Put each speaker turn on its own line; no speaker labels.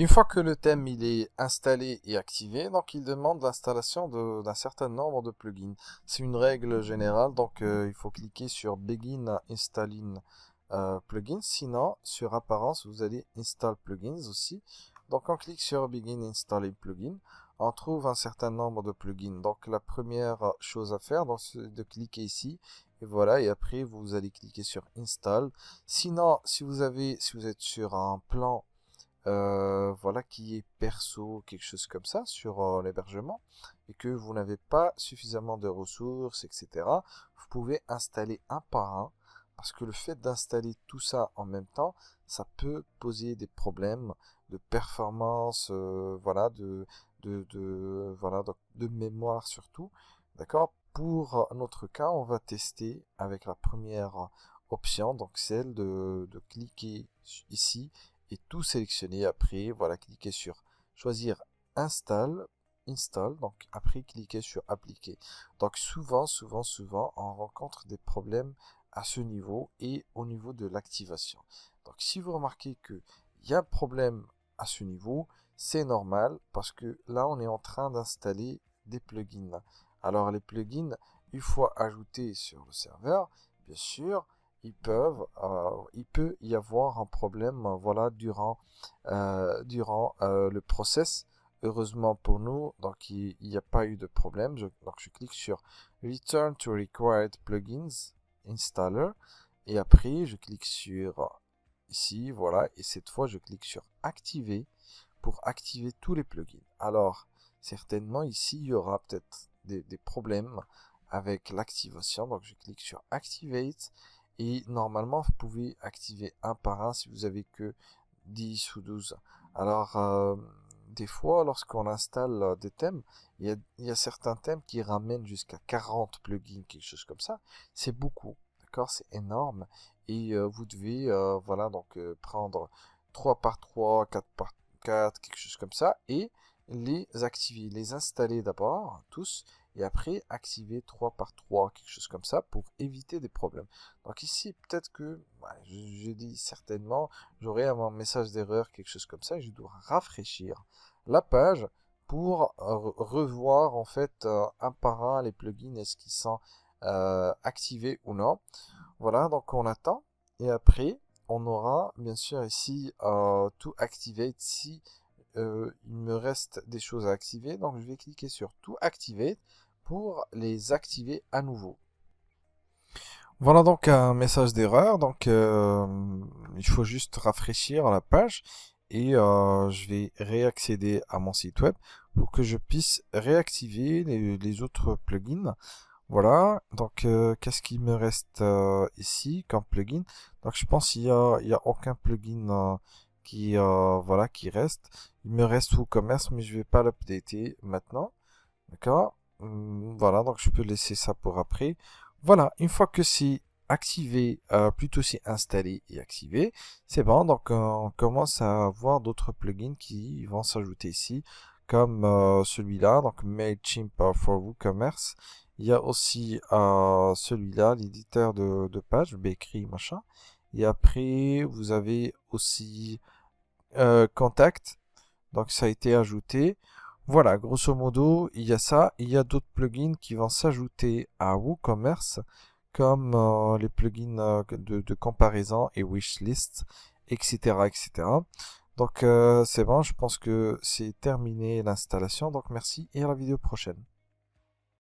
Une fois que le thème il est installé et activé, donc il demande l'installation d'un certain nombre de plugins. C'est une règle générale, donc il faut cliquer sur Begin Installing Plugins. Sinon, sur Apparence, vous allez Install Plugins aussi. Donc on clique sur Begin Installing Plugins. On trouve un certain nombre de plugins. Donc la première chose à faire, c'est de cliquer ici. Et voilà, et après vous allez cliquer sur Install. Sinon, si vous êtes sur un plan voilà, qui est perso, quelque chose comme ça, sur l'hébergement, et que vous n'avez pas suffisamment de ressources, etc., vous pouvez installer un par un, parce que le fait d'installer tout ça en même temps, ça peut poser des problèmes de performance, voilà, voilà, donc de mémoire surtout, d'accord? Pour notre cas, on va tester avec la première option, donc celle de cliquer ici et tout sélectionner. Après, voilà, cliquer sur choisir install, donc après cliquer sur appliquer. Donc souvent, on rencontre des problèmes à ce niveau et au niveau de l'activation. Donc si vous remarquez qu'il y a un problème à ce niveau, c'est normal parce que là, on est en train d'installer des plugins. Alors les plugins, une fois ajoutés sur le serveur, bien sûr, il peut y avoir un problème, voilà, durant le process. Heureusement pour nous, donc il n'y a pas eu de problème. Donc je clique sur Return to Required Plugins Installer et après je clique sur ici, voilà, et cette fois je clique sur Activer pour activer tous les plugins. Alors certainement ici il y aura peut-être des problèmes avec l'activation, donc je clique sur Activate. Et normalement, vous pouvez activer un par un si vous avez que 10 ou 12. Alors, des fois, lorsqu'on installe des thèmes, il y a certains thèmes qui ramènent jusqu'à 40 plugins, quelque chose comme ça. C'est beaucoup, d'accord? C'est énorme. Et vous devez, voilà, donc prendre 3 par 3, 4 par 4, quelque chose comme ça, et les activer, les installer d'abord, tous, et après activer 3 par 3, quelque chose comme ça, pour éviter des problèmes. Donc ici, peut-être que, je dis certainement, j'aurai un message d'erreur, quelque chose comme ça, et je dois rafraîchir la page pour revoir en fait un par un les plugins, est-ce qu'ils sont activés ou non. Voilà, donc on attend, et après, on aura bien sûr ici tout activate si il me reste des choses à activer, donc je vais cliquer sur tout activate pour les activer à nouveau. Voilà donc un message d'erreur, donc il faut juste rafraîchir la page et je vais réaccéder à mon site web pour que je puisse réactiver les autres plugins. Voilà, donc qu'est-ce qu'il me reste ici comme plugin? Donc je pense il y a aucun plugin voilà, qui reste. Il me reste WooCommerce, mais je vais pas l'updater maintenant. D'accord? Voilà, donc je peux laisser ça pour après. Voilà, une fois que c'est activé, plutôt c'est installé et activé, c'est bon. Donc on commence à avoir d'autres plugins qui vont s'ajouter ici, comme celui-là, donc Mailchimp for WooCommerce. Il y a aussi celui-là, l'éditeur de page, Bakery, machin. Et après, vous avez aussi Contact. Donc ça a été ajouté. Voilà, grosso modo, il y a ça. Il y a d'autres plugins qui vont s'ajouter à WooCommerce, comme les plugins de comparaison et wishlist, etc., etc. Donc c'est bon, je pense que c'est terminé l'installation. Donc merci et à la vidéo prochaine.